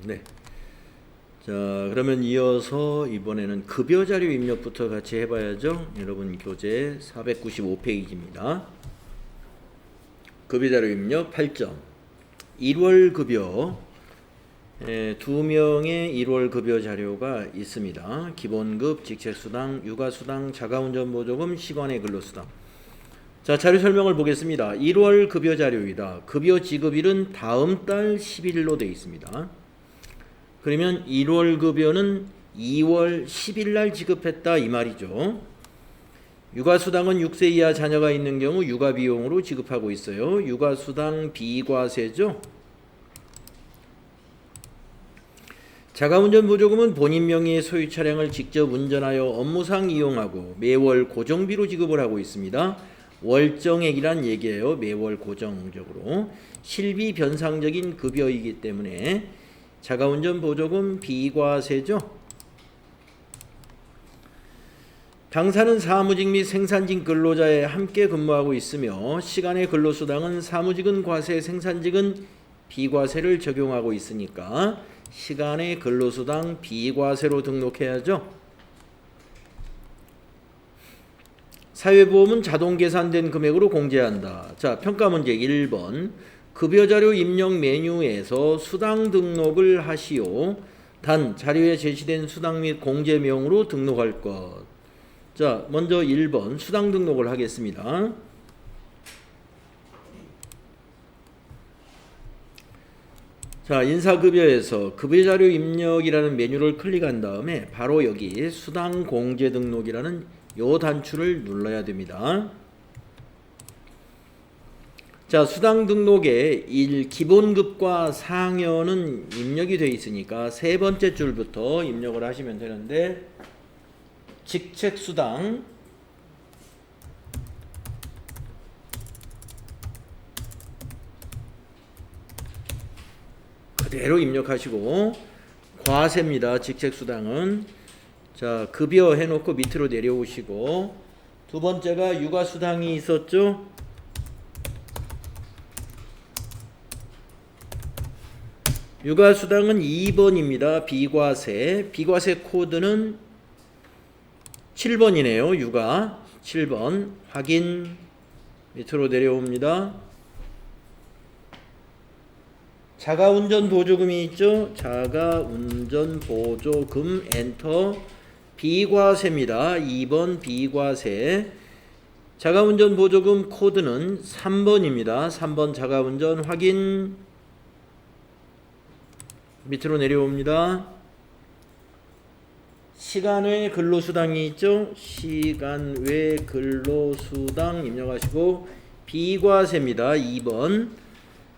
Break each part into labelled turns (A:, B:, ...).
A: 네. 자, 그러면 이어서 이번에는 급여 자료 입력부터 같이 해봐야죠. 여러분 교재 495페이지입니다. 급여 자료 입력 8점. 1월 급여 2명의 1월 급여 자료가 있습니다. 기본급, 직책수당, 육아수당, 자가운전보조금, 시간의 근로수당. 자, 자료 설명을 보겠습니다. 1월 급여 자료이다. 급여 지급일은 다음 달 10일로 되어 있습니다. 그러면 1월 급여는 2월 10일 날 지급했다 이 말이죠. 육아수당은 6세 이하 자녀가 있는 경우 육아비용으로 지급하고 있어요. 육아수당 비과세죠. 자가운전보조금은 본인 명의의 소유 차량을 직접 운전하여 업무상 이용하고 매월 고정비로 지급을 하고 있습니다. 월정액이란 얘기예요. 매월 고정적으로. 실비 변상적인 급여이기 때문에 자가운전보조금 비과세죠. 당사는 사무직 및 생산직 근로자에 함께 근무하고 있으며 시간의 근로수당은 사무직은 과세, 생산직은 비과세를 적용하고 있으니까 시간의 근로수당 비과세로 등록해야죠. 사회보험은 자동 계산된 금액으로 공제한다. 자, 평가 문제 1번. 급여자료 입력 메뉴에서 수당 등록을 하시오. 단 자료에 제시된 수당 및 공제명으로 등록할 것. 자, 먼저 1번 수당 등록을 하겠습니다. 자, 인사급여에서 급여자료 입력이라는 메뉴를 클릭한 다음에 바로 여기 수당 공제 등록이라는 요 단추를 눌러야 됩니다. 자, 수당 등록에 기본급과 상여는 입력이 되어 있으니까 세 번째 줄부터 입력을 하시면 되는데, 직책수당 그대로 입력하시고, 과세입니다. 직책수당은. 자, 급여 해놓고 밑으로 내려오시고, 두 번째가 육아수당이 있었죠. 육아수당은 2번입니다. 비과세. 비과세 코드는 7번이네요. 육아 7번 확인. 밑으로 내려옵니다. 자가운전보조금이 있죠. 자가운전보조금 엔터. 비과세입니다. 2번 비과세. 자가운전보조금 코드는 3번입니다. 3번 자가운전 확인. 밑으로 내려옵니다. 시간 외 근로수당이 있죠. 시간 외 근로수당 입력하시고 비과세입니다. 2번.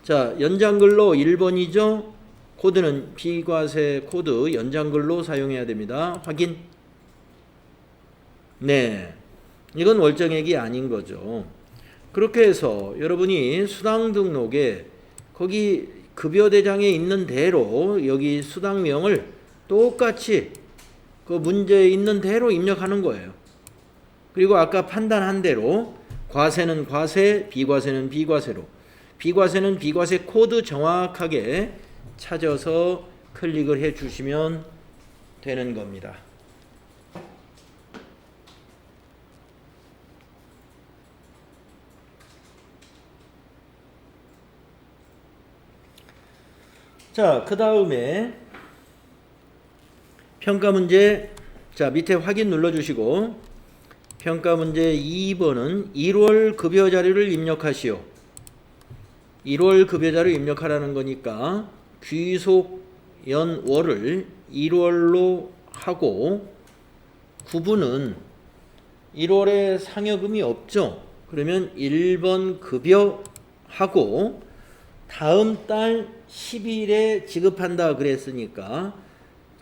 A: 자, 연장근로 1번이죠. 코드는 비과세 코드 연장근로 사용해야 됩니다. 확인. 네, 이건 월정액이 아닌 거죠. 그렇게 해서 여러분이 수당 등록에 거기 급여대장에 있는 대로 여기 수당명을 똑같이 그 문제에 있는 대로 입력하는 거예요. 그리고 아까 판단한 대로 과세는 과세, 비과세는 비과세로, 비과세는 비과세 코드 정확하게 찾아서 클릭을 해 주시면 되는 겁니다. 자, 그 다음에 평가 문제. 자, 밑에 확인 눌러주시고 평가 문제 2번은 1월 급여 자료를 입력하시오. 1월 급여 자료 입력하라는 거니까 귀속 연월을 1월로 하고 구분은 1월에 상여금이 없죠. 그러면 1번 급여 하고 다음 달 10일에 지급한다 그랬으니까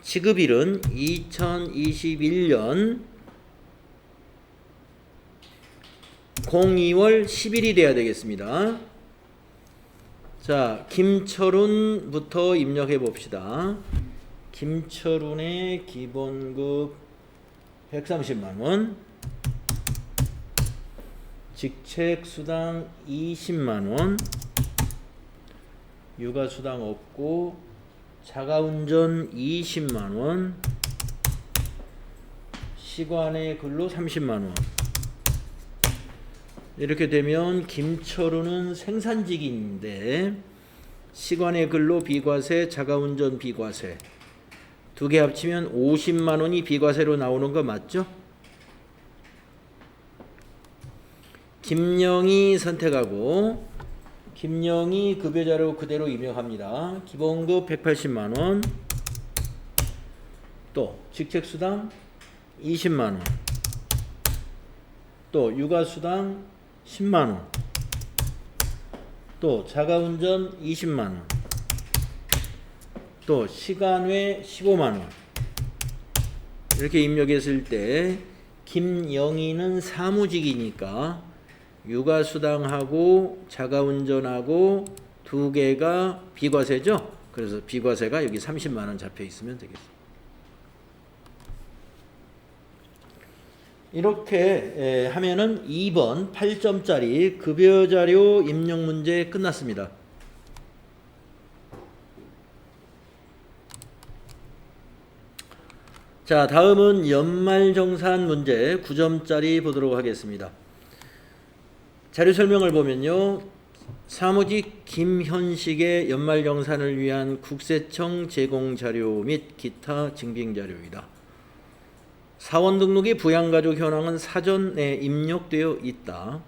A: 지급일은 2021년 02월 10일이 돼야 되겠습니다. 자, 김철훈부터 입력해 봅시다. 김철훈의 기본급 130만원, 직책수당 20만원, 육아수당 없고 자가운전 20만원, 시간의 근로 30만원. 이렇게 되면 김철우는 생산직인데 시간의 근로 비과세, 자가운전 비과세 두 개 합치면 50만원이 비과세로 나오는 거 맞죠? 김영희 선택하고 김영희 급여자료 그대로 입력합니다. 기본급 180만원, 또 직책수당 20만원, 또 육아수당 10만원, 또 자가운전 20만원, 또 시간외 15만원. 이렇게 입력했을 때 김영희는 사무직이니까 육아수당하고 자가운전하고 두 개가 비과세죠. 그래서 비과세가 여기 30만원 잡혀 있으면 되겠습니다. 이렇게 하면은 2번 8점짜리 급여자료 입력 문제 끝났습니다. 자, 다음은 연말정산 문제 9점짜리 보도록 하겠습니다. 자료 설명을 보면요. 사무직 김현식의 연말정산을 위한 국세청 제공자료 및 기타 증빙자료이다. 사원 등록의 부양가족 현황은 사전에 입력되어 있다.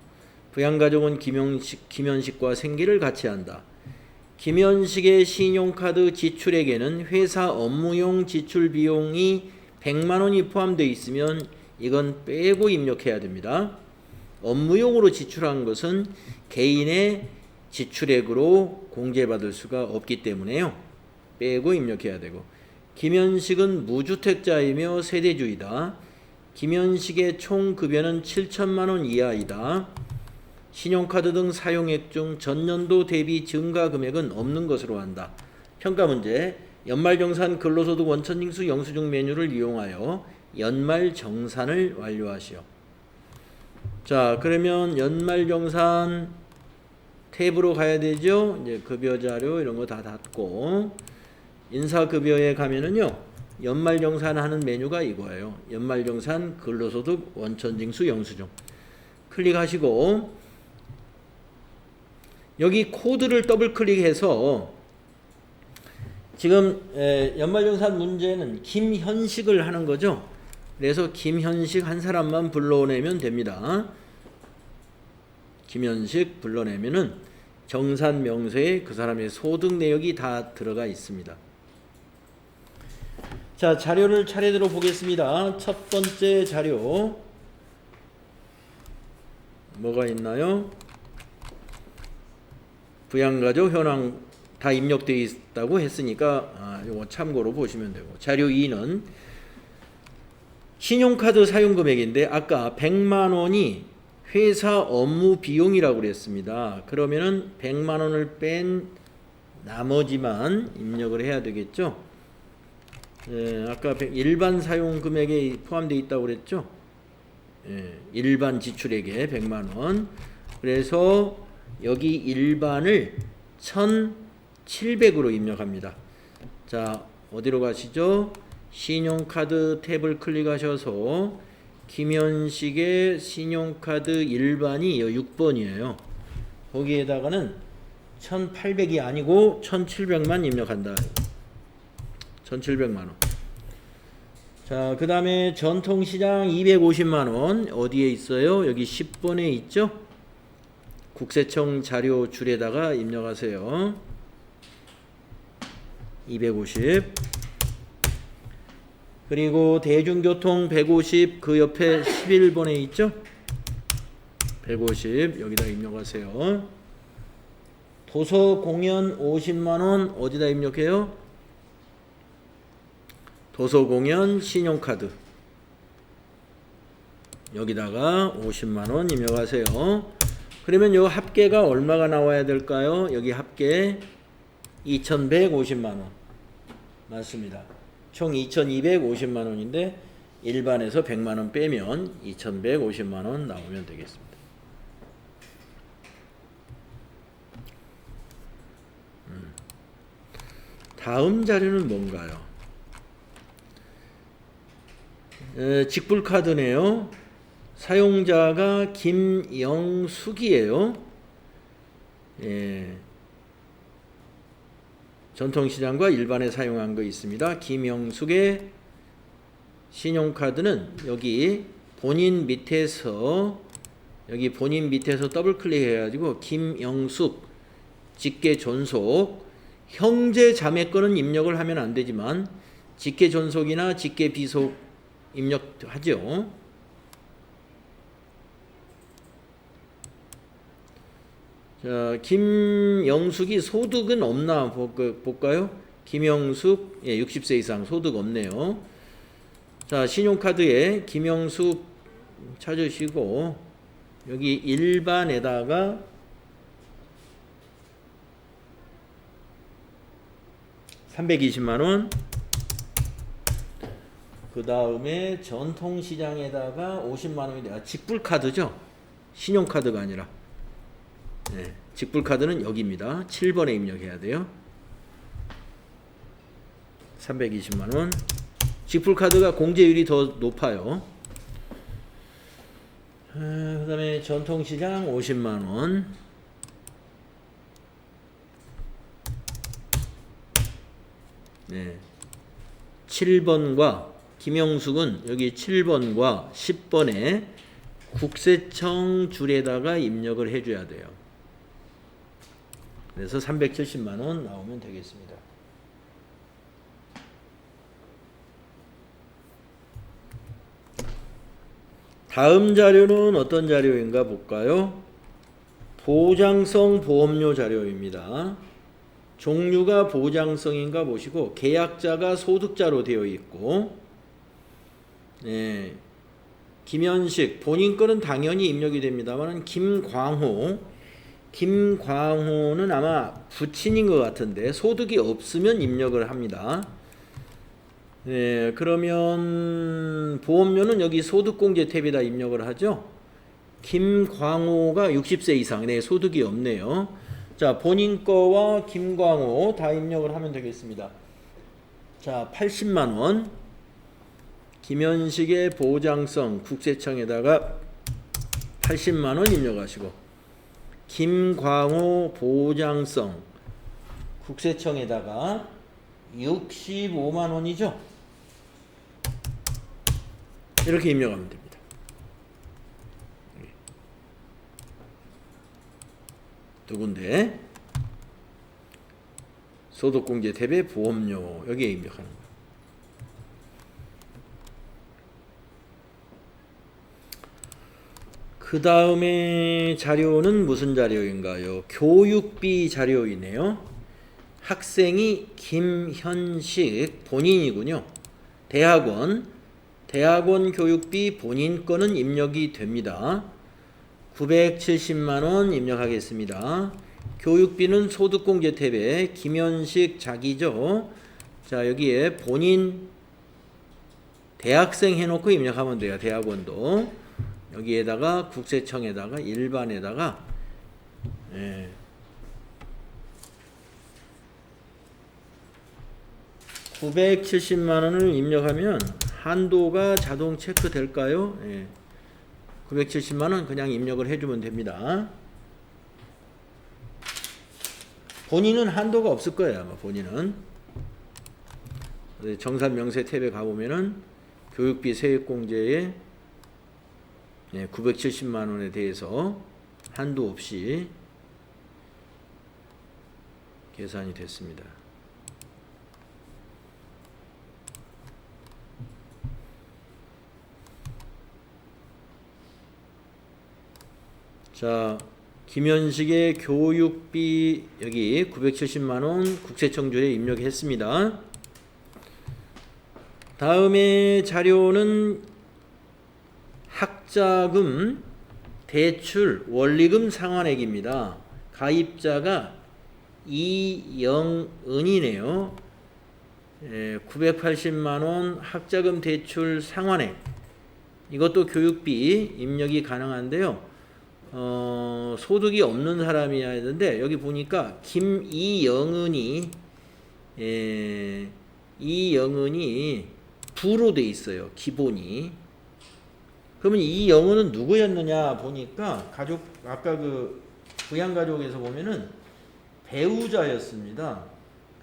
A: 부양가족은 김현식과 생계를 같이 한다. 김현식의 신용카드 지출액에는 회사 업무용 지출 비용이 100만원이 포함되어 있으면 이건 빼고 입력해야 됩니다. 업무용으로 지출한 것은 개인의 지출액으로 공제받을 수가 없기 때문에요. 빼고 입력해야 되고, 김현식은 무주택자이며 세대주이다. 김현식의 총 급여는 7천만원 이하이다. 신용카드 등 사용액 중 전년도 대비 증가 금액은 없는 것으로 한다. 평가 문제. 연말정산 근로소득 원천징수 영수증 메뉴를 이용하여 연말정산을 완료하시오. 자, 그러면 연말정산 탭으로 가야 되죠. 이제 급여자료 이런 거 다 닫고 인사급여에 가면은요, 연말정산 하는 메뉴가 이거예요. 연말정산 근로소득 원천징수 영수증 클릭하시고 여기 코드를 더블 클릭해서 지금 연말정산 문제는 김현식을 하는 거죠. 그래서 김현식 한 사람만 불러내면 됩니다. 김현식 불러내면은 정산 명세에 그 사람의 소득 내역이 다 들어가 있습니다. 자, 자료를 차례대로 보겠습니다. 첫 번째 자료 뭐가 있나요? 부양가족 현황 다 입력되어 있다고 했으니까 이거 참고로 보시면 되고, 자료 2는 신용카드 사용금액인데 아까 100만원이 회사 업무 비용이라고 그랬습니다. 그러면은 100만원을 뺀 나머지만 입력을 해야 되겠죠. 아까 일반 사용금액에 포함되어 있다고 그랬죠. 일반 지출액에 100만원. 그래서 여기 일반을 1700으로 입력합니다. 자, 어디로 가시죠? 신용카드 탭을 클릭하셔서 김현식의 신용카드 일반이 6번이에요. 거기에다가는 1800이 아니고 1700만 입력한다. 1700만원. 자, 그 다음에 전통시장 250만원 어디에 있어요? 여기 10번에 있죠? 국세청 자료 줄에다가 입력하세요. 250. 그리고 대중교통 150 그 옆에 11번에 있죠? 150 여기다 입력하세요. 도서공연 50만원 어디다 입력해요? 도서공연 신용카드 여기다가 50만원 입력하세요. 그러면 요 합계가 얼마가 나와야 될까요? 여기 합계 2150만원 맞습니다. 총 2250만원인데 일반에서 100만원 빼면 2150만원 나오면 되겠습니다. 다음 자료는 뭔가요? 직불카드네요. 사용자가 김영숙이에요. 예. 전통시장과 일반에 사용한 거 있습니다. 김영숙의 신용카드는 여기 본인 밑에서 더블 클릭해가지고 김영숙 직계 존속, 형제 자매 거는 입력을 하면 안 되지만 직계 존속이나 직계 비속 입력하죠. 자, 김영숙이 소득은 없나 볼까요? 김영숙, 60세 이상 소득 없네요. 자, 신용카드에 김영숙 찾으시고 여기 일반에다가 (320만원) 그 다음에 전통시장에다가 (50만원이) 직불카드죠. 신용카드가 아니라. 네, 직불카드는 여기입니다. 7번에 입력해야 돼요. 320만원. 직불카드가 공제율이 더 높아요. 그 다음에 전통시장 50만원. 네, 7번과 김영숙은 여기 7번과 10번에 국세청 줄에다가 입력을 해줘야 돼요. 그래서 370만원 나오면 되겠습니다. 다음 자료는 어떤 자료인가 볼까요? 보장성 보험료 자료입니다. 종류가 보장성인가 보시고 계약자가 소득자로 되어 있고, 네, 김현식 본인 거는 당연히 입력이 됩니다만 김광호는 아마 부친인 것 같은데 소득이 없으면 입력을 합니다. 네, 그러면 보험료는 여기 소득공제 탭에다 입력을 하죠. 김광호가 60세 이상, 네, 소득이 없네요. 자, 본인 거와 김광호 다 입력을 하면 되겠습니다. 자, 80만원. 김현식의 보장성 국세청에다가 80만원 입력하시고, 김광호 보장성 국세청에다가 65만원이죠. 이렇게 입력하면 됩니다. 두 군데 소득공제 탭에 보험료 여기에 입력하는 거예요. 그 다음에 자료는 무슨 자료인가요? 교육비 자료이네요. 학생이 김현식 본인이군요. 대학원 교육비 본인 거는 입력이 됩니다. 970만원 입력하겠습니다. 교육비는 소득공제 탭에 김현식 자기죠. 자, 여기에 본인 대학생 해놓고 입력하면 돼요. 대학원도 여기에다가 국세청에다가 일반에다가, 예, 970만원을 입력하면 한도가 자동 체크 될까요? 예. 970만원 그냥 입력을 해주면 됩니다. 본인은 한도가 없을 거예요. 아마 본인은. 정산명세 탭에 가보면은 교육비 세액공제에, 예, 970만원에 대해서 한도 없이 계산이 됐습니다. 자, 김현식의 교육비 여기 970만원 국세청주에 입력했습니다. 다음에 자료는 학자금 대출 원리금 상환액입니다. 가입자가 이영은이네요. 980만원 학자금 대출 상환액, 이것도 교육비 입력이 가능한데요. 소득이 없는 사람이어야 되는데 여기 보니까 김이영은이 이 영은이 부로 돼 있어요. 기본이. 그러면 이 영은은 누구였느냐 보니까 가족 아까 그 부양가족에서 보면은 배우자였습니다.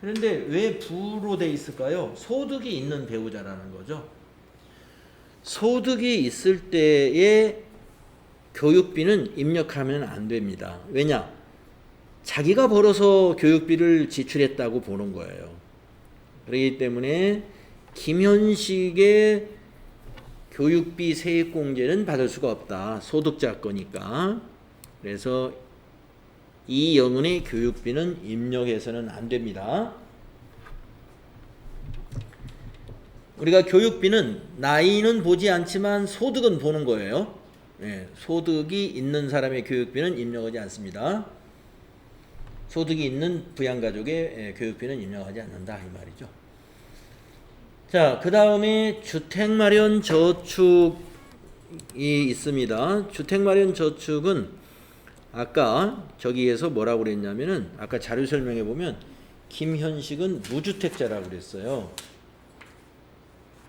A: 그런데 왜 부로 돼 있을까요? 소득이 있는 배우자라는 거죠. 소득이 있을 때에 교육비는 입력하면 안 됩니다. 왜냐? 자기가 벌어서 교육비를 지출했다고 보는 거예요. 그렇기 때문에 김현식의 교육비 세액공제는 받을 수가 없다. 소득자 거니까. 그래서 이 영은의 교육비는 입력해서는 안 됩니다. 우리가 교육비는 나이는 보지 않지만 소득은 보는 거예요. 소득이 있는 사람의 교육비는 입력하지 않습니다. 소득이 있는 부양가족의 교육비는 입력하지 않는다 이 말이죠. 자, 그 다음에 주택마련저축이 있습니다. 주택마련저축은 아까 저기에서 뭐라고 그랬냐면은 아까 자료 설명해 보면 김현식은 무주택자라고 그랬어요.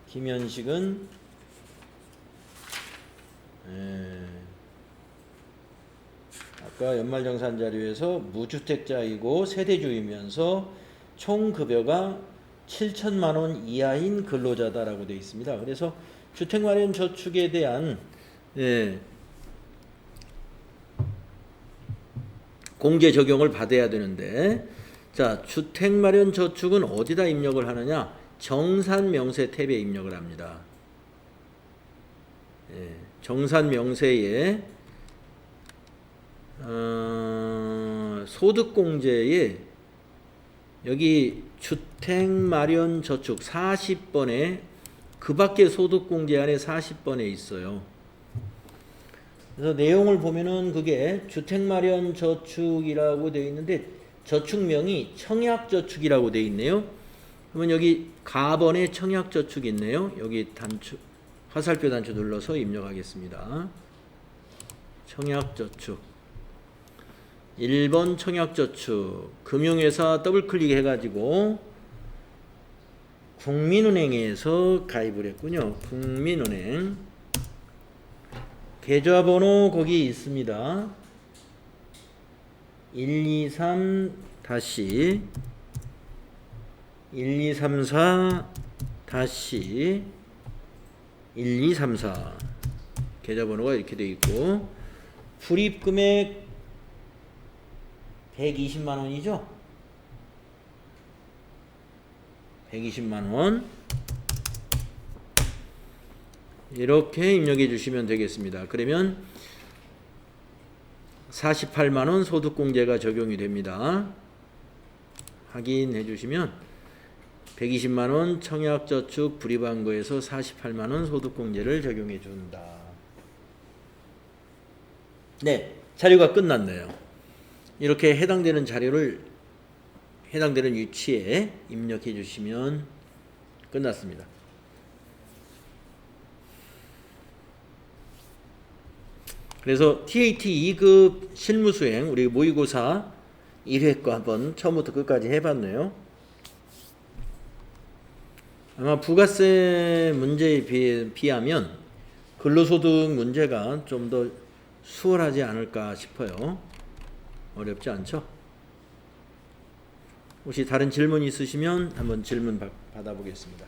A: 김현식은 아까 연말정산 자료에서 무주택자이고 세대주이면서 총 급여가 7천만 원 이하인 근로자다라고 되어 있습니다. 그래서 주택마련 저축에 대한 공제 적용을 받아야 되는데, 자, 주택마련 저축은 어디다 입력을 하느냐? 정산명세 탭에 입력을 합니다. 정산명세에 소득공제에 여기 주택마련저축 40번에 그 밖에 소득공제 안에 40번에 있어요. 그래서 내용을 보면은 그게 주택마련저축이라고 되어 있는데 저축명이 청약저축이라고 되어 있네요. 그러면 여기 가번에 청약저축이 있네요. 여기 단추 화살표 단추 눌러서 입력하겠습니다. 청약저축 1번 청약저축 금융회사 더블클릭 해가지고 국민은행에서 가입을 했군요. 국민은행 계좌번호 거기 있습니다. 123-1234-1234 계좌번호가 이렇게 되어 있고 불입금액 120만 원이죠? 120만 원 이렇게 입력해 주시면 되겠습니다. 그러면 48만 원 소득공제가 적용이 됩니다. 확인해 주시면 120만 원 청약저축 불입한 거에서 48만 원 소득공제를 적용해 준다. 네, 자료가 끝났네요. 이렇게 해당되는 자료를 해당되는 위치에 입력해 주시면 끝났습니다. 그래서 TAT 2급 실무수행 우리 모의고사 1회 거 한번 처음부터 끝까지 해봤네요. 아마 부가세 문제에 비하면 근로소득 문제가 좀 더 수월하지 않을까 싶어요. 어렵지 않죠? 혹시 다른 질문 있으시면 한번 질문 받아보겠습니다.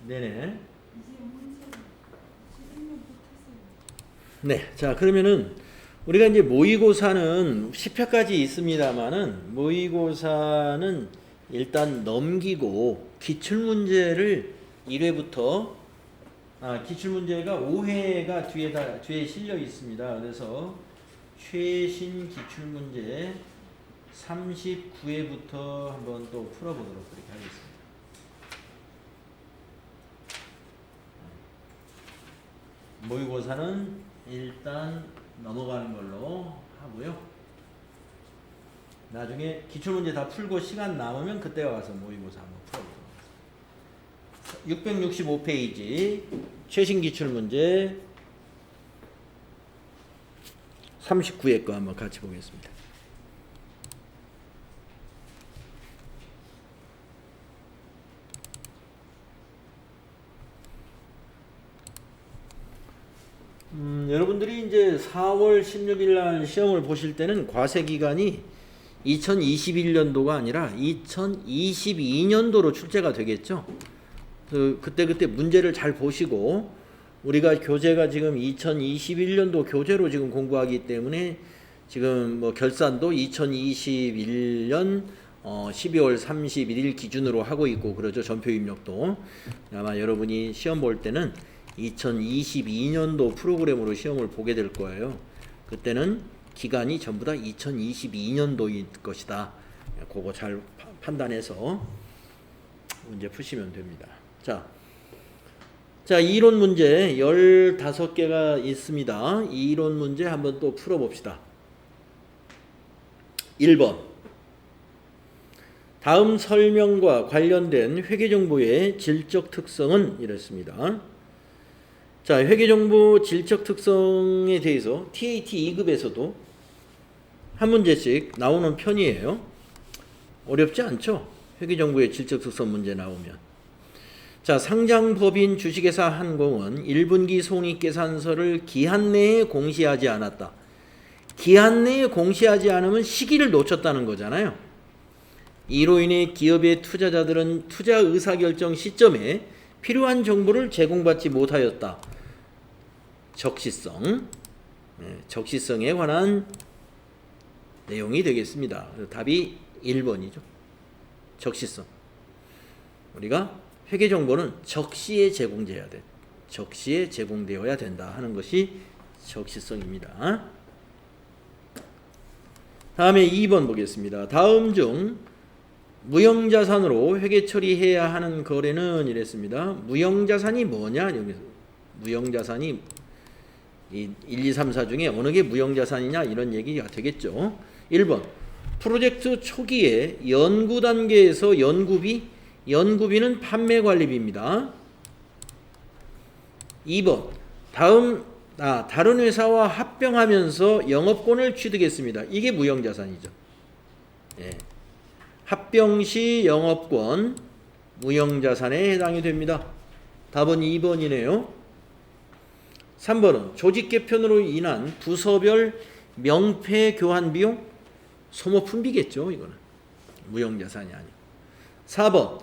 A: 네네. 네, 자 그러면은 우리가 이제 모의고사는 10회까지 있습니다만은 모의고사는 일단 넘기고 기출문제를 1회부터 기출문제가 5회가 뒤에 실려 있습니다. 그래서 최신 기출문제 39회부터 한번 또 풀어보도록 그렇게 하겠습니다. 모의고사는 일단 넘어가는 걸로 하고요. 나중에 기출문제 다 풀고 시간 남으면 그때 와서 모의고사 한번 풀어보도록 하겠습니다. 665페이지 최신 기출문제 39회 거 한번 같이 보겠습니다. 여러분들이 이제 4월 16일 날 시험을 보실 때는 과세 기간이 2021년도가 아니라 2022년도로 출제가 되겠죠. 그때 문제를 잘 보시고, 우리가 교재가 지금 2021년도 교재로 지금 공부하기 때문에 지금 뭐 결산도 2021년 12월 31일 기준으로 하고 있고 그러죠. 전표 입력도. 아마 여러분이 시험 볼 때는 2022년도 프로그램으로 시험을 보게 될 거예요. 그때는 기간이 전부 다 2022년도일 것이다. 그거 잘 판단해서 문제 푸시면 됩니다. 자, 이론 문제 15개가 있습니다. 이론 문제 한번 또 풀어봅시다. 1번. 다음 설명과 관련된 회계정보의 질적 특성은 이랬습니다. 자, 회계정보 질적 특성에 대해서 TAT 2급에서도 한 문제씩 나오는 편이에요. 어렵지 않죠? 회계정보의 질적 특성 문제 나오면. 자, 상장법인 주식회사 한공은 1분기 손익계산서를 기한 내에 공시하지 않았다. 기한 내에 공시하지 않으면 시기를 놓쳤다는 거잖아요. 이로 인해 기업의 투자자들은 투자 의사결정 시점에 필요한 정보를 제공받지 못하였다. 적시성, 적시성에 관한 내용이 되겠습니다. 답이 1번이죠. 적시성. 우리가 회계정보는 적시에 제공돼야 돼. 적시에 제공되어야 된다 하는 것이 적시성입니다. 다음에 2번 보겠습니다. 다음 중 무형자산으로 회계 처리해야 하는 거래는 이랬습니다. 무형자산이 뭐냐? 여기서 무형자산이 1, 2, 3, 4 중에 어느 게 무형자산이냐 이런 얘기가 되겠죠. 1번 프로젝트 초기에 연구 단계에서 연구비는 판매관리비입니다. 2번 다른 회사와 합병하면서 영업권을 취득했습니다. 이게 무형자산이죠. 예. 합병 시 영업권 무형자산에 해당이 됩니다. 답은 2번이네요. 3번은 조직 개편으로 인한 부서별 명패 교환 비용 소모품비겠죠. 이거는 무형자산이 아니고. 4번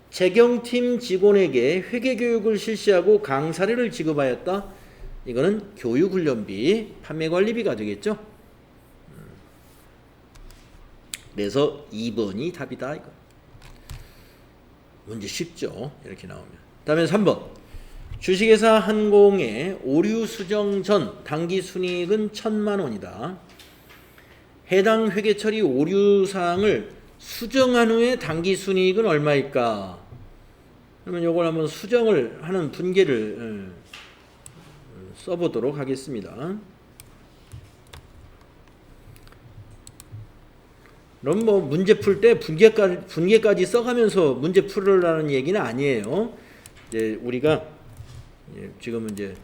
A: 재경팀 직원에게 회계교육을 실시하고 강사료를 지급하였다. 이거는 교육훈련비, 판매관리비가 되겠죠. 그래서 2번이 답이다. 이거. 문제 쉽죠. 이렇게 나오면. 다음에 3번 주식회사 한공의 오류 수정 전 당기순이익은 1,000만 원이다. 해당 회계처리 오류사항을 수정한 후에 당기순이익은 얼마일까? 그러면 이걸 한번 수정을 하는 분계를 써보도록 하겠습니다. 그럼 뭐 문제 풀 때 분계까지 써가면서 문제 풀으라는 얘기는 아니에요. 이제 우리가 지금은 이제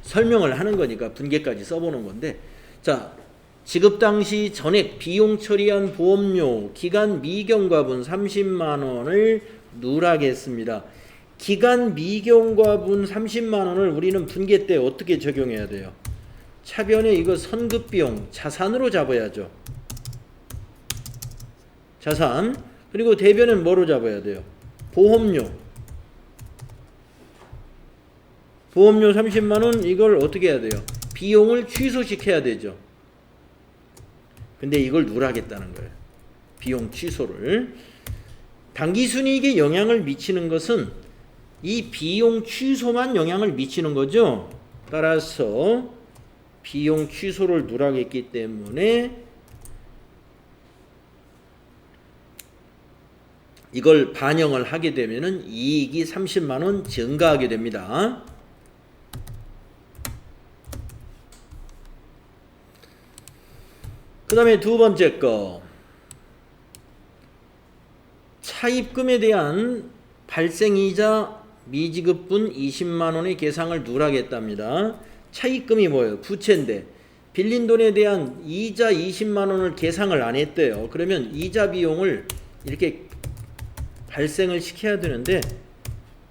A: 설명을 하는 거니까 분계까지 써보는 건데, 자, 지급 당시 전액 비용 처리한 보험료 기간 미경과분 30만 원을 누락했습니다. 기간 미경과분 30만 원을 우리는 분계 때 어떻게 적용해야 돼요? 차변에 이거 선급비용 자산으로 잡아야죠. 자산. 그리고 대변은 뭐로 잡아야 돼요? 보험료 30만 원 이걸 어떻게 해야 돼요? 비용을 취소시켜야 되죠. 근데 이걸 누락했다는 거예요. 비용 취소를. 당기순이익에 영향을 미치는 것은 이 비용 취소만 영향을 미치는 거죠. 따라서 비용 취소를 누락했기 때문에 이걸 반영을 하게 되면은 이익이 30만 원 증가하게 됩니다. 그 다음에 두 번째 거, 차입금에 대한 발생이자 미지급분 20만 원의 계상을 누락했답니다. 차입금이 뭐예요? 부채인데 빌린 돈에 대한 이자 20만 원을 계상을 안 했대요. 그러면 이자 비용을 이렇게 발생을 시켜야 되는데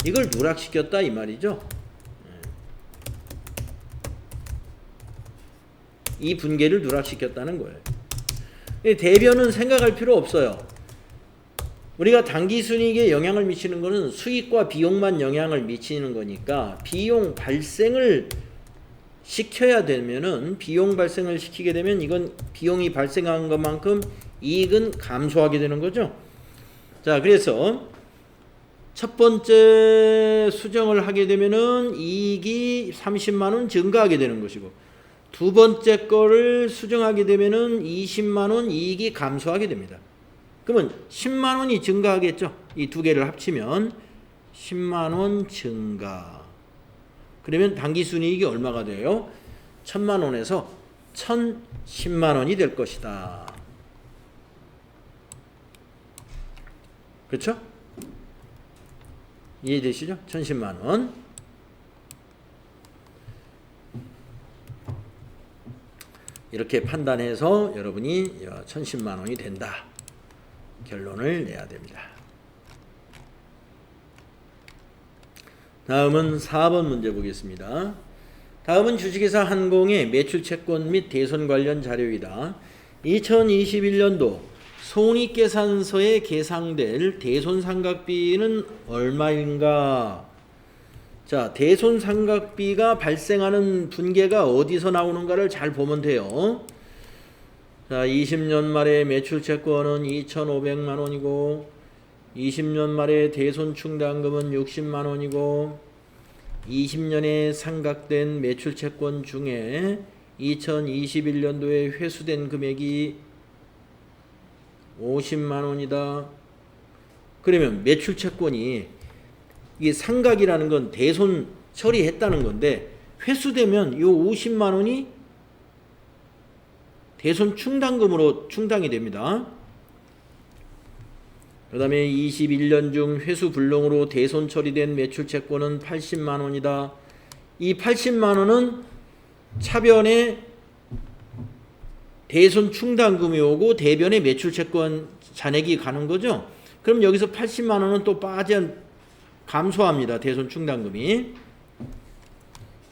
A: 이걸 누락시켰다 이 말이죠. 이 분계를 누락시켰다는 거예요. 대변은 생각할 필요 없어요. 우리가 당기순이익에 영향을 미치는 것은 수익과 비용만 영향을 미치는 거니까 비용 발생을 시켜야 되면은 비용 발생을 시키게 되면 이건 비용이 발생한 것만큼 이익은 감소하게 되는 거죠. 자, 그래서 첫 번째 수정을 하게 되면은 이익이 30만 원 증가하게 되는 것이고 두 번째 거를 수정하게 되면은 20만 원 이익이 감소하게 됩니다. 그러면 10만 원이 증가하겠죠. 이 두 개를 합치면 10만 원 증가. 그러면 당기순이익이 얼마가 돼요? 1000만 원에서 1010만 원이 될 것이다. 그렇죠? 이해되시죠? 1010만 원. 이렇게 판단해서 여러분이 1010만 원이 된다. 결론을 내야 됩니다. 다음은 4번 문제 보겠습니다. 다음은 주식회사 한공의 매출채권 및 대손 관련 자료이다. 2021년도 손익계산서에 계상될 대손상각비는 얼마인가? 자, 대손상각비가 발생하는 분계가 어디서 나오는가를 잘 보면 돼요. 자, 20년 말에 매출채권은 2,500만 원이고 20년 말에 대손충당금은 60만 원이고 20년에 상각된 매출채권 중에 2021년도에 회수된 금액이 50만 원이다. 그러면 매출채권이 이게 상각이라는 건 대손 처리했다는 건데 회수되면 이 50만 원이 대손 충당금으로 충당이 됩니다. 그 다음에 21년 중 회수 불능으로 대손 처리된 매출채권은 80만 원이다. 이 80만 원은 차변에 대손 충당금이 오고 대변에 매출채권 잔액이 가는 거죠. 그럼 여기서 80만 원은 또 감소합니다. 대손 충당금이.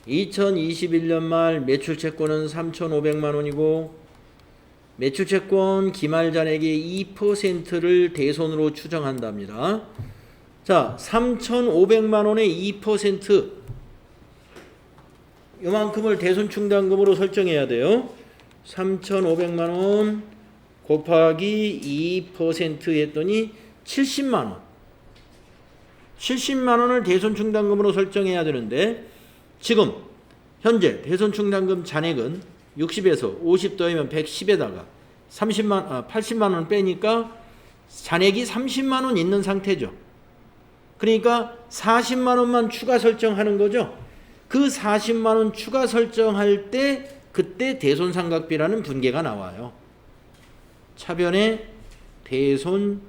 A: 2021년 말 매출채권은 3,500만 원이고 매출채권 기말 잔액의 2%를 대손으로 추정한답니다. 자, 3,500만 원의 2% 이만큼을 대손 충당금으로 설정해야 돼요. 3,500만 원 곱하기 2% 했더니 70만 원. 70만 원을 대손 충당금으로 설정해야 되는데 지금 현재 대손 충당금 잔액은 60에서 50 더하면 110에다가 80만 원 빼니까 잔액이 30만 원 있는 상태죠. 그러니까 40만 원만 추가 설정하는 거죠. 그 40만 원 추가 설정할 때 그때 대손상각비라는 분계가 나와요. 차변에 대손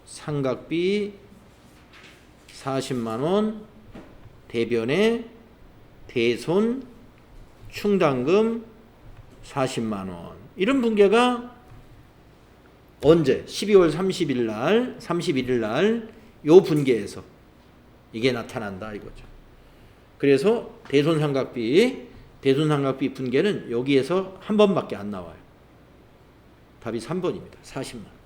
A: 상각비 40만 원, 대변에 대손 충당금 40만 원. 이런 분계가 언제? 12월 31일 날 요 분계에서 이게 나타난다 이거죠. 그래서 대손상각비 분계는 여기에서 한 번밖에 안 나와요. 답이 3번입니다. 40만 원.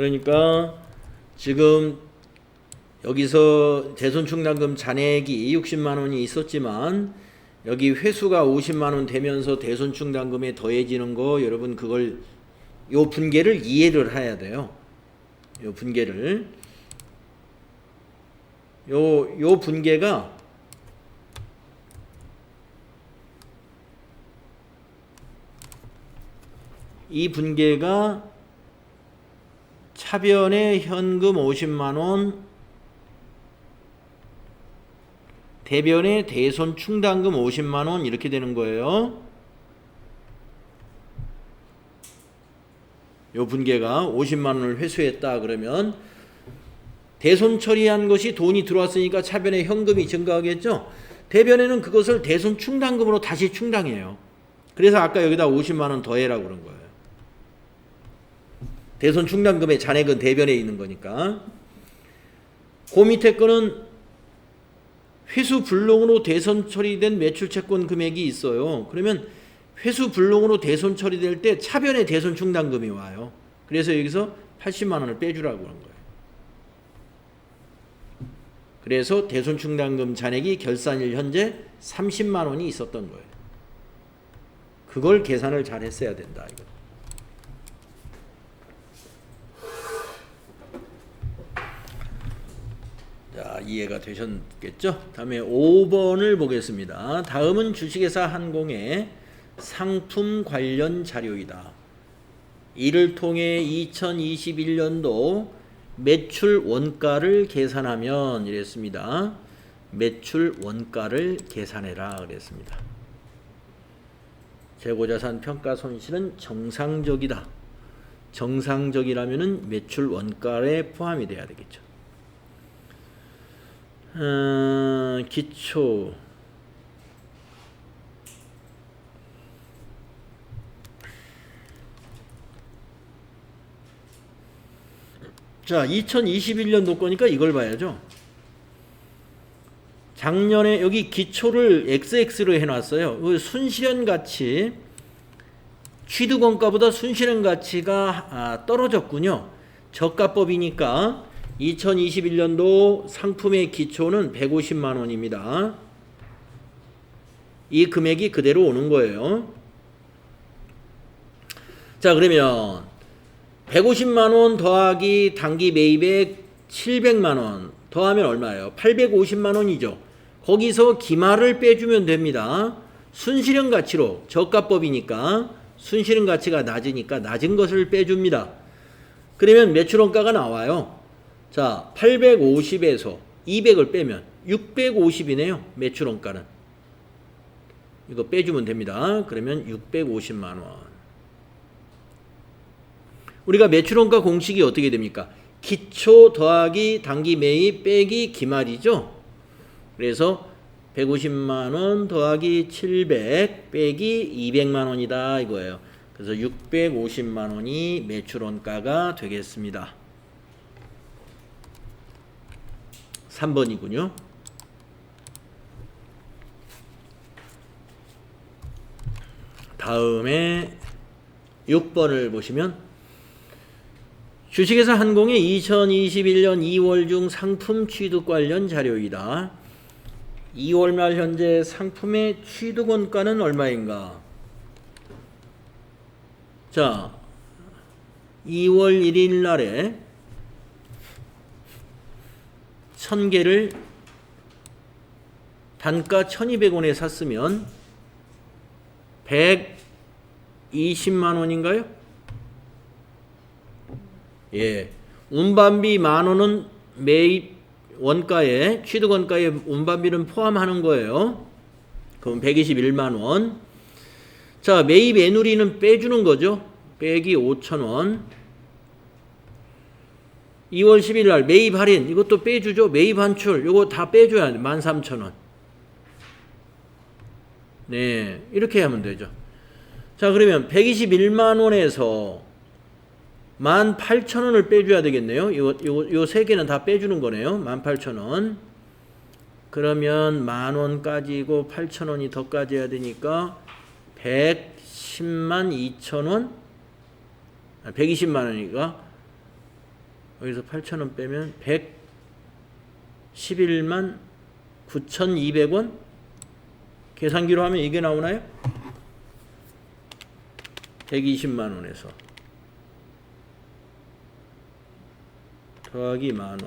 A: 그러니까 지금 여기서 대손충당금 잔액이 60만 원이 있었지만 여기 회수가 50만 원 되면서 대손충당금에 더해지는 거 여러분 그걸 요 분계를 이해를 해야 돼요. 요 분계를 요 분계가 이 분계가 차변에 현금 50만 원, 대변의 대손 충당금 50만 원 이렇게 되는 거예요. 요 분계가 50만 원을 회수했다 그러면 대손 처리한 것이 돈이 들어왔으니까 차변에 현금이 증가하겠죠. 대변에는 그것을 대손 충당금으로 다시 충당해요. 그래서 아까 여기다 50만 원 더해라고 그런 거예요. 대손 충당금의 잔액은 대변에 있는 거니까. 그 밑에 거는 회수 불능으로 대손 처리된 매출 채권 금액이 있어요. 그러면 회수 불능으로 대손 처리될 때 차변에 대손 충당금이 와요. 그래서 여기서 80만 원을 빼주라고 그런 거예요. 그래서 대손 충당금 잔액이 결산일 현재 30만 원이 있었던 거예요. 그걸 계산을 잘 했어야 된다. 이거. 자, 이해가 되셨겠죠? 다음에 5번을 보겠습니다. 다음은 주식회사 한공의 상품 관련 자료이다. 이를 통해 2021년도 매출 원가를 계산하면 이랬습니다. 매출 원가를 계산해라 그랬습니다. 재고자산 평가 손실은 정상적이다. 정상적이라면은 매출 원가에 포함이 돼야 되겠죠. 기초 자 2021년도 거니까 이걸 봐야죠. 작년에 여기 기초를 XX로 해놨어요. 순실현 가치 취득원가보다 순실현 가치가 떨어졌군요. 저가법이니까 2021년도 상품의 기초는 150만 원입니다. 이 금액이 그대로 오는 거예요. 자, 그러면 150만 원 더하기 당기 매입액 700만 원 더하면 얼마예요? 850만 원이죠. 거기서 기말을 빼주면 됩니다. 순실현 가치로 저가법이니까 순실현 가치가 낮으니까 낮은 것을 빼줍니다. 그러면 매출원가가 나와요. 자, 850에서 200을 빼면 650이네요. 매출원가는. 이거 빼주면 됩니다. 그러면 650만 원. 우리가 매출원가 공식이 어떻게 됩니까? 기초 더하기 당기 매입 빼기 기말이죠. 그래서 150만 원 더하기 700 빼기 200만 원이다 이거예요. 그래서 650만 원이 매출원가가 되겠습니다. 3번이군요. 다음에 6번을 보시면 주식회사 한공의 2021년 2월 중 상품 취득 관련 자료이다. 2월 말 현재 상품의 취득 원가는 얼마인가? 자, 2월 1일 날에 1000개를 단가 1200원에 샀으면 120만 원인가요? 예. 운반비 만원은 매입 원가에, 취득 원가에 운반비는 포함하는 거예요. 그럼 121만 원. 자, 매입 애누리는 빼주는 거죠. 빼기 5,000원. 2월 10일 날 매입 할인 이것도 빼주죠. 매입 환출 이거 다 빼줘야 돼. 13,000원. 네, 이렇게 하면 되죠. 자, 그러면 121만 원에서 18,000원을 빼줘야 되겠네요. 요 세 개는 다 빼주는 거네요. 18,000원. 그러면 만원까지고 8,000원이 더 까져야 되니까 110만 2천원 120만 원이니까 여기서 8,000원 빼면 111만 9,200원 계산기로 하면 이게 나오나요? 120만 원에서 더하기 만원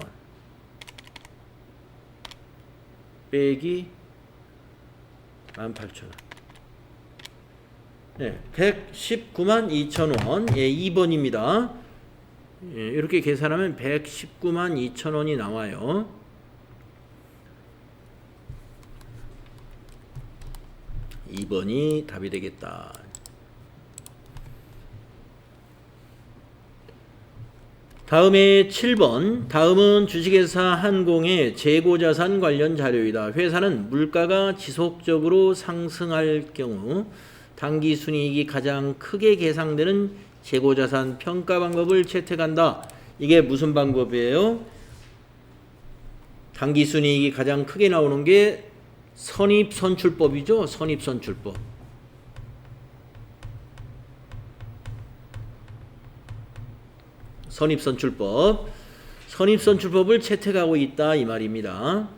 A: 빼기 18,000원. 네, 119만 2천원. 예, 2번입니다. 예, 이렇게 계산하면 119만 2천원이 나와요. 2번이 답이 되겠다. 다음에 7번. 다음은 주식회사 한공의 재고자산 관련 자료이다. 회사는 물가가 지속적으로 상승할 경우 당기순이익이 가장 크게 계상되는 재고자산 평가 방법을 채택한다. 이게 무슨 방법이에요? 당기순이익이 가장 크게 나오는 게 선입선출법이죠. 선입선출법. 선입선출법. 선입선출법을 채택하고 있다 이 말입니다.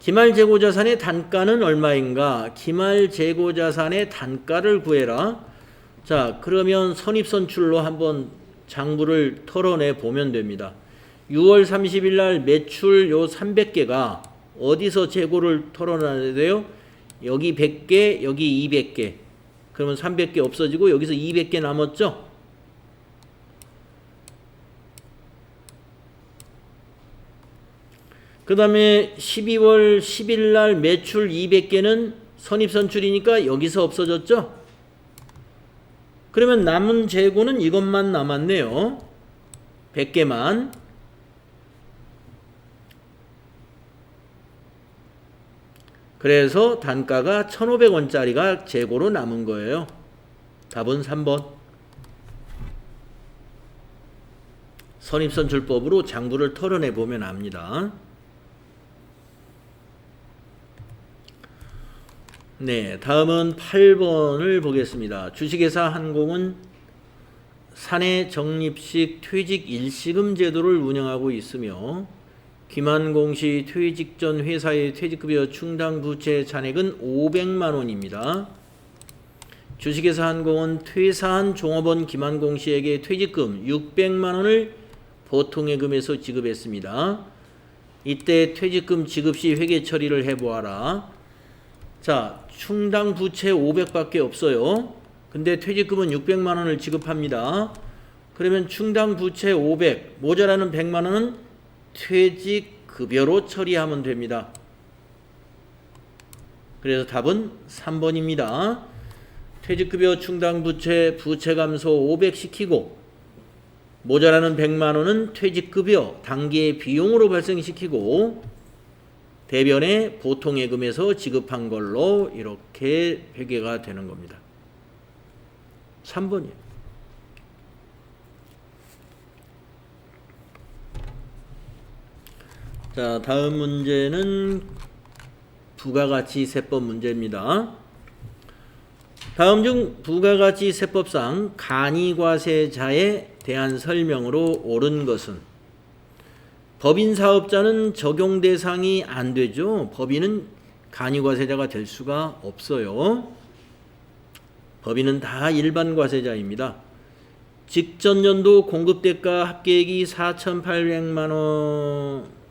A: 기말재고자산의 단가는 얼마인가? 기말재고자산의 단가를 구해라. 자, 그러면 선입선출로 한번 장부를 털어내 보면 됩니다. 6월 30일 날 매출 요 300개가 어디서 재고를 털어놔야 돼요? 여기 100개, 여기 200개. 그러면 300개 없어지고 여기서 200개 남았죠? 그 다음에 12월 10일 날 매출 200개는 선입선출이니까 여기서 없어졌죠? 그러면 남은 재고는 이것만 남았네요. 100개만. 그래서 단가가 1,500원짜리가 재고로 남은 거예요. 답은 3번. 선입선출법으로 장부를 털어내 보면 압니다. 네, 다음은 8번을 보겠습니다. 주식회사 한공은 사내 적립식 퇴직 일시금 제도를 운영하고 있으며 기만공시 퇴직 전 회사의 퇴직급여 충당 부채 잔액은 500만 원입니다. 주식회사 한공은 퇴사한 종업원 기만공시에게 퇴직금 600만 원을 보통예금에서 지급했습니다. 이때 퇴직금 지급 시 회계 처리를 해보아라. 자, 충당 부채 500밖에 없어요. 근데 퇴직금은 600만 원을 지급합니다. 그러면 충당 부채 500, 모자라는 100만 원은 퇴직급여로 처리하면 됩니다. 그래서 답은 3번입니다. 퇴직급여 충당 부채 감소 500 시키고 모자라는 100만 원은 퇴직급여 단기의 비용으로 발생시키고 대변에 보통예금에서 지급한 걸로 이렇게 회계가 되는 겁니다. 3번이에요. 자, 다음 문제는 부가가치세법 문제입니다. 다음 중 부가가치세법상 간이과세자에 대한 설명으로 옳은 것은 법인 사업자는 적용 대상이 안 되죠. 법인은 간이과세자가 될 수가 없어요. 법인은 다 일반 과세자입니다. 직전 연도 공급대가 합계액이 4,800만 원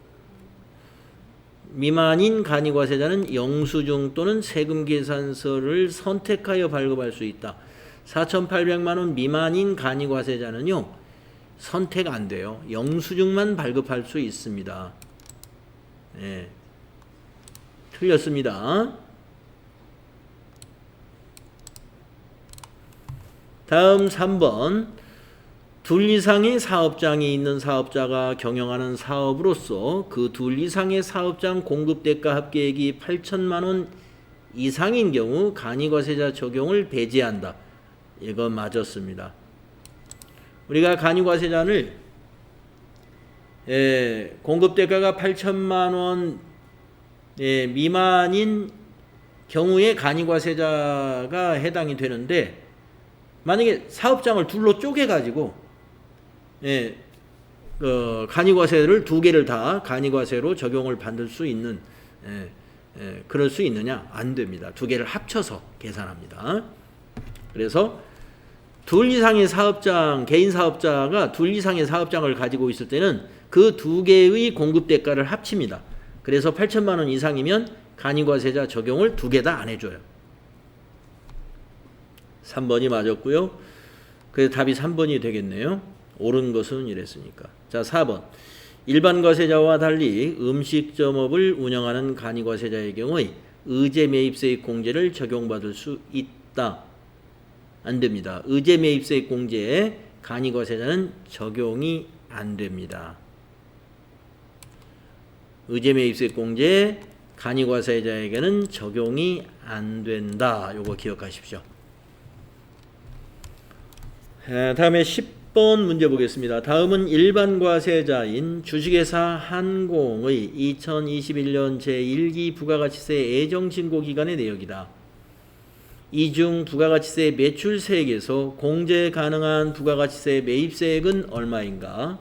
A: 미만인 간이과세자는 영수증 또는 세금 계산서를 선택하여 발급할 수 있다. 4,800만 원 미만인 간이과세자는요. 선택 안 돼요. 영수증만 발급할 수 있습니다. 네. 틀렸습니다. 다음 3번. 둘 이상의 사업장이 있는 사업자가 경영하는 사업으로서 그 둘 이상의 사업장 공급대가 합계액이 8천만 원 이상인 경우 간이과세자 적용을 배제한다. 이거 맞았습니다. 우리가 간이과세자를 공급대가가 8천만 원 미만인 경우에 간이과세자가 해당이 되는데 만약에 사업장을 둘로 쪼개가지고 간이과세를 두 개를 다 간이과세로 적용을 받을 수 있는 그럴 수 있느냐? 안 됩니다. 두 개를 합쳐서 계산합니다. 그래서 둘 이상의 사업장, 개인 사업자가 둘 이상의 사업장을 가지고 있을 때는 그 두 개의 공급대가를 합칩니다. 그래서 8천만 원 이상이면 간이과세자 적용을 두 개 다 안 해줘요. 3번이 맞았고요. 그래서 답이 3번이 되겠네요. 옳은 것은 이랬으니까. 자, 4번. 일반 과세자와 달리 음식점업을 운영하는 간이과세자의 경우에 의제 매입세액 공제를 적용받을 수 있다. 안 됩니다. 의제 매입세액 공제에 간이과세자는 적용이 안 됩니다. 의제 매입세액 공제 간이과세자에게는 적용이 안 된다. 요거 기억하십시오. 다음에 10번 문제 보겠습니다. 다음은 일반 과세자인 주식회사 한공의 2021년 제1기 부가가치세 예정신고 기간의 내역이다. 이 중 부가가치세 매출세액에서 공제 가능한 부가가치세 매입세액은 얼마인가?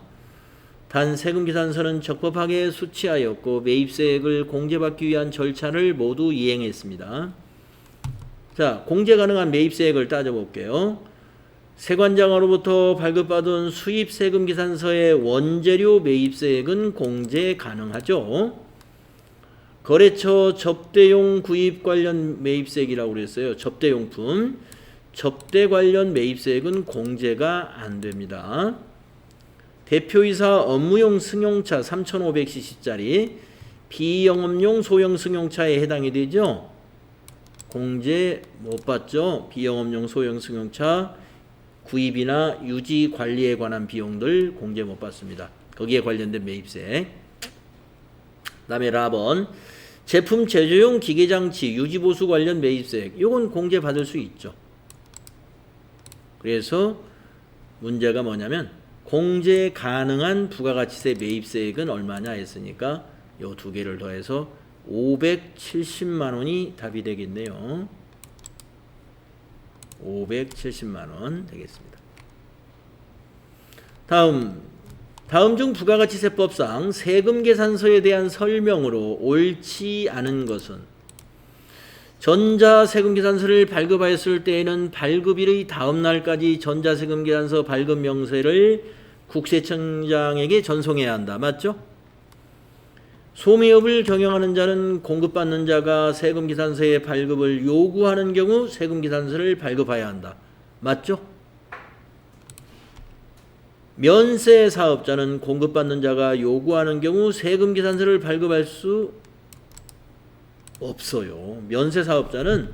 A: 단 세금계산서는 적법하게 수취하였고 매입세액을 공제받기 위한 절차를 모두 이행했습니다. 자, 공제 가능한 매입세액을 따져볼게요. 세관장으로부터 발급받은 수입세금계산서의 원재료 매입세액은 공제 가능하죠. 거래처 접대용 구입 관련 매입세액이라고 그랬어요. 접대용품. 접대 관련 매입세액은 공제가 안 됩니다. 대표이사 업무용 승용차 3,500cc짜리 비영업용 소형 승용차에 해당이 되죠. 공제 못 받죠. 비영업용 소형 승용차 구입이나 유지 관리에 관한 비용들 공제 못 받습니다. 거기에 관련된 매입세. 다음에 라번 제품 제조용 기계장치 유지보수 관련 매입세. 이건 공제 받을 수 있죠. 그래서 문제가 뭐냐면 공제 가능한 부가가치세 매입세액은 얼마냐 했으니까 요 두 개를 더해서 570만 원이 답이 되겠네요. 570만 원 되겠습니다. 다음 중 부가가치세법상 세금계산서에 대한 설명으로 옳지 않은 것은 전자세금계산서를 발급하였을 때에는 발급일의 다음 날까지 전자세금계산서 발급 명세를 국세청장에게 전송해야 한다. 맞죠? 소매업을 경영하는 자는 공급받는 자가 세금계산서의 발급을 요구하는 경우 세금계산서를 발급해야 한다. 맞죠? 면세사업자는 공급받는 자가 요구하는 경우 세금계산서를 발급할 수 없어요. 면세사업자는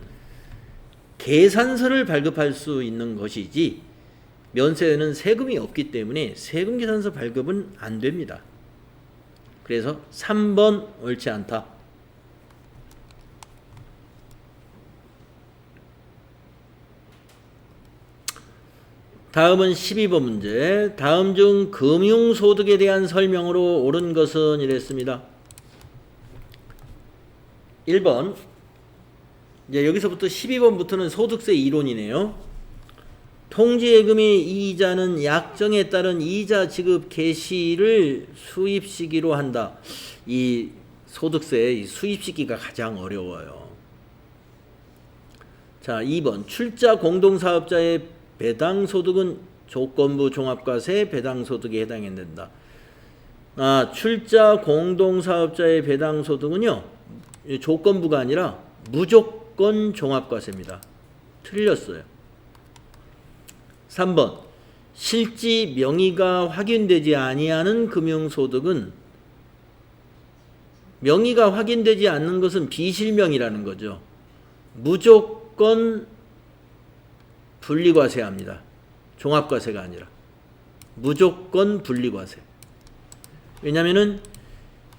A: 계산서를 발급할 수 있는 것이지 면세는 세금이 없기 때문에 세금계산서 발급은 안 됩니다. 그래서 3번 옳지 않다. 다음은 12번 문제. 다음 중 금융소득에 대한 설명으로 옳은 것은 이랬습니다. 1번. 이제 여기서부터 12번부터는 소득세 이론이네요. 통지예금의 이자는 약정에 따른 이자 지급 개시를 수입시기로 한다. 이 소득세의 수입시기가 가장 어려워요. 자, 2번. 출자 공동사업자의 배당소득은 조건부 종합과세 배당소득에 해당이 된다. 출자 공동사업자의 배당소득은요, 조건부가 아니라 무조건 종합과세입니다. 틀렸어요. 3번. 실지 명의가 확인되지 아니하는 금융소득은 명의가 확인되지 않는 것은 비실명이라는 거죠. 무조건 분리과세합니다. 종합과세가 아니라 무조건 분리과세. 왜냐하면은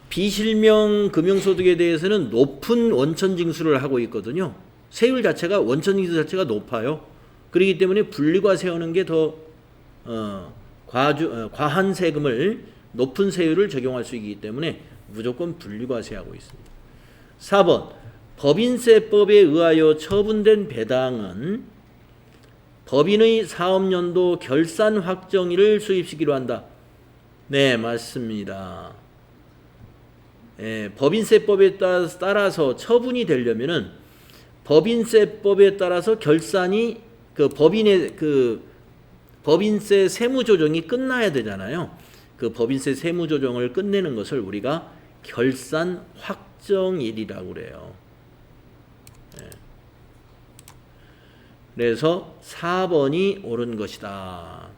A: 비실명 금융소득에 대해서는 높은 원천징수를 하고 있거든요. 세율 자체가 원천징수 자체가 높아요. 그렇기 때문에 분리과세하는 게 더 과한 세금을 높은 세율을 적용할 수 있기 때문에 무조건 분리과세하고 있습니다. 4번. 법인세법에 의하여 처분된 배당은 법인의 사업연도 결산 확정일을 수입시기로 한다. 네, 맞습니다. 법인세법에 따라서 처분이 되려면은 법인세법에 따라서 결산이 법인세 세무조정이 끝나야 되잖아요. 그 법인세 세무조정을 끝내는 것을 우리가 결산 확정일이라고 그래요. 그래서 4번이 옳은 것이다.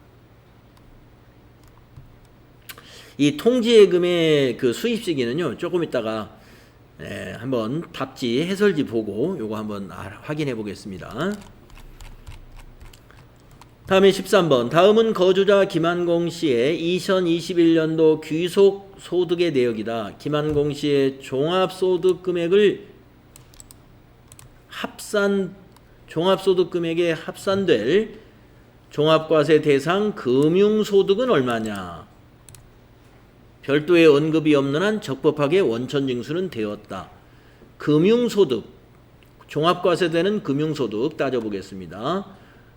A: 이 통지예금의 그 수입시기는요, 조금 있다가 한번 답지 해설지 보고 요거 한번 확인해 보겠습니다. 다음에 13번. 다음은 거주자 김한공 씨의 2021년도 귀속 소득의 내역이다. 김한공 씨의 종합소득 금액을 종합소득 금액에 합산될 종합과세 대상 금융소득은 얼마냐? 별도의 언급이 없는 한 적법하게 원천징수는 되었다. 금융소득, 종합과세되는 금융소득 따져보겠습니다.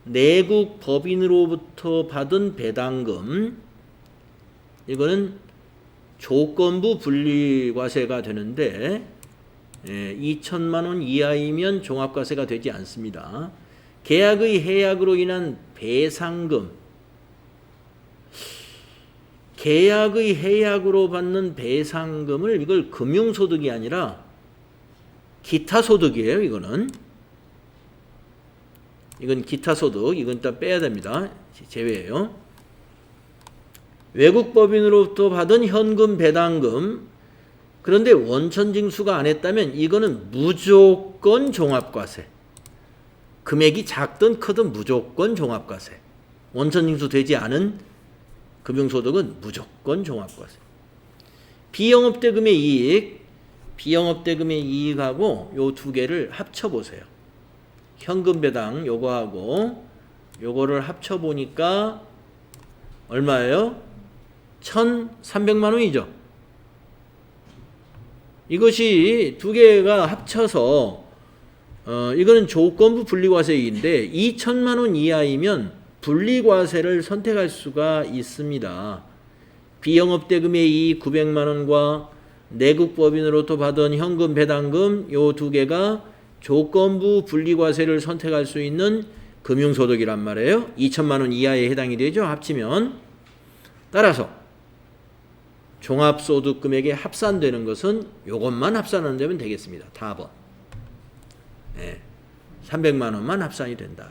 A: 내국 법인으로부터 받은 배당금, 이거는 조건부 분리과세가 되는데 2천만 원 이하이면 종합과세가 되지 않습니다. 계약의 해약으로 인한 배상금, 계약의 해약으로 받는 배상금을 이걸 금융소득이 아니라 기타소득이에요. 이건 기타소득, 이건 다 빼야 됩니다. 제외예요. 외국 법인으로부터 받은 현금 배당금, 그런데 원천징수가 안 했다면 이거는 무조건 종합과세. 금액이 작든 크든 무조건 종합과세. 원천징수 되지 않은 금융소득은 무조건 종합과세. 비영업대금의 이익하고 요 두 개를 합쳐보세요. 현금 배당 요거하고 요거를 합쳐보니까 얼마예요? 1,300만 원이죠. 이것이 두 개가 합쳐서 이거는 조건부 분리과세이익인데 2천만 원 이하이면 분리과세를 선택할 수가 있습니다. 비영업대금의 이익 900만 원과 내국법인으로부터 받은 현금 배당금 요 두 개가 조건부 분리과세를 선택할 수 있는 금융소득이란 말이에요. 2천만 원 이하에 해당이 되죠. 합치면. 따라서 종합소득 금액에 합산되는 것은 요것만 합산하면 되면 되겠습니다. 답은 300만 원만 합산이 된다.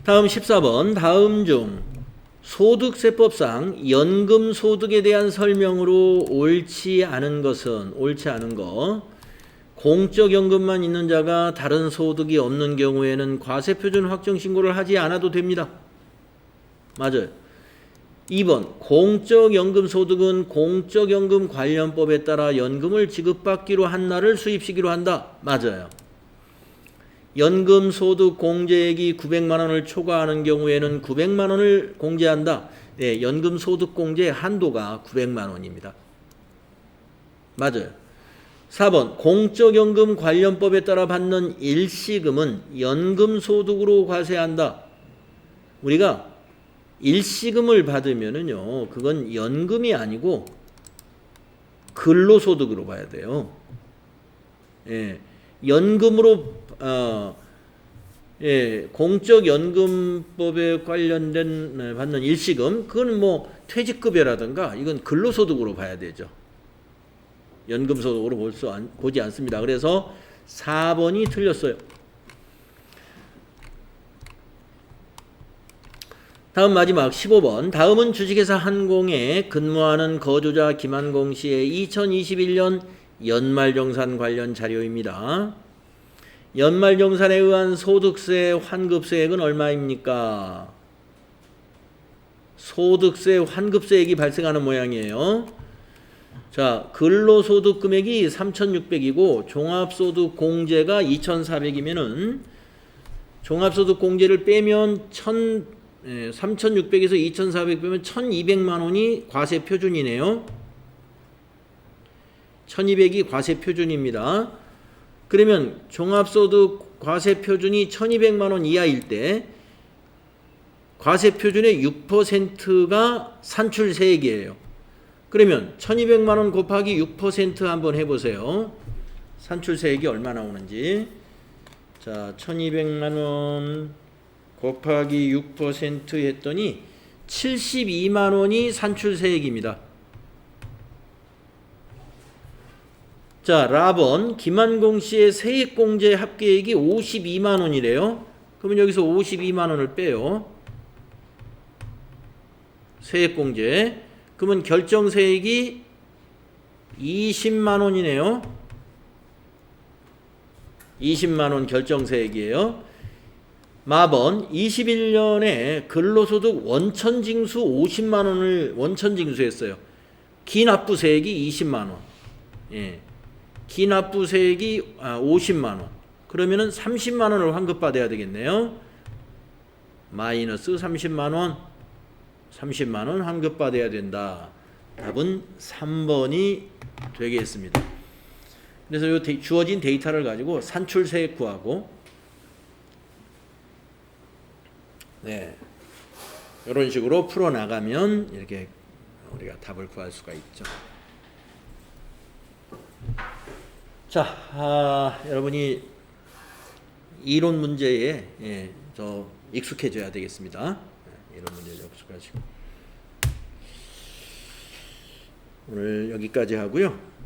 A: 다음 14번. 다음 중 소득세법상 연금소득에 대한 설명으로 옳지 않은 거, 공적연금만 있는 자가 다른 소득이 없는 경우에는 과세표준 확정신고를 하지 않아도 됩니다. 맞아요. 2번. 공적연금소득은 공적연금관련법에 따라 연금을 지급받기로 한 날을 수입시기로 한다. 맞아요. 연금소득 공제액이 900만 원을 초과하는 경우에는 900만 원을 공제한다. 연금소득 공제 한도가 900만 원입니다. 맞아요. 4번. 공적연금관련법에 따라 받는 일시금은 연금소득으로 과세한다. 우리가 일시금을 받으면은요, 그건 연금이 아니고 근로소득으로 봐야 돼요. 연금으로 공적연금법에 관련된 받는 일시금, 그건 뭐 퇴직급여라든가 이건 근로소득으로 봐야 되죠. 연금소득으로 보지 않습니다. 그래서 4번이 틀렸어요. 다음 마지막 15번. 다음은 주식회사 한공에 근무하는 거주자 김한공 씨의 2021년 연말정산 관련 자료입니다. 연말정산에 의한 소득세 환급세액은 얼마입니까? 소득세 환급세액이 발생하는 모양이에요. 자, 근로소득 금액이 3,600이고 종합소득 공제가 2,400이면은 종합소득 공제를 빼면 3,600에서 2,400 빼면 1,200만 원이 과세 표준이네요. 1,200이 과세 표준입니다. 그러면 종합소득 과세 표준이 1,200만 원 이하일 때 과세 표준의 6%가 산출세액이에요. 그러면 1,200만 원 곱하기 6% 한번 해보세요. 산출세액이 얼마 나오는지. 자, 1,200만 원 곱하기 6% 했더니 72만 원이 산출세액입니다. 자, 라번. 김한공 씨의 세액공제 합계액이 52만 원이래요. 그러면 여기서 52만 원을 빼요. 세액공제. 그러면 결정세액이 20만 원이네요. 20만 원 결정세액이에요. 마번 21년에 근로소득 원천징수 50만 원을 원천징수했어요. 기납부세액이 20만 원. 예. 기납부세액이 50만 원. 그러면은 30만 원을 환급받아야 되겠네요. 마이너스 30만 원. 30만 원 환급받아야 된다. 답은 3번이 되겠습니다. 그래서 이 주어진 데이터를 가지고 산출세액 구하고, 네, 이런 식으로 풀어나가면 이렇게 우리가 답을 구할 수가 있죠. 자, 여러분이 이론 문제에 더 익숙해져야 되겠습니다. 이론 문제에 익숙하시고. 오늘 여기까지 하고요.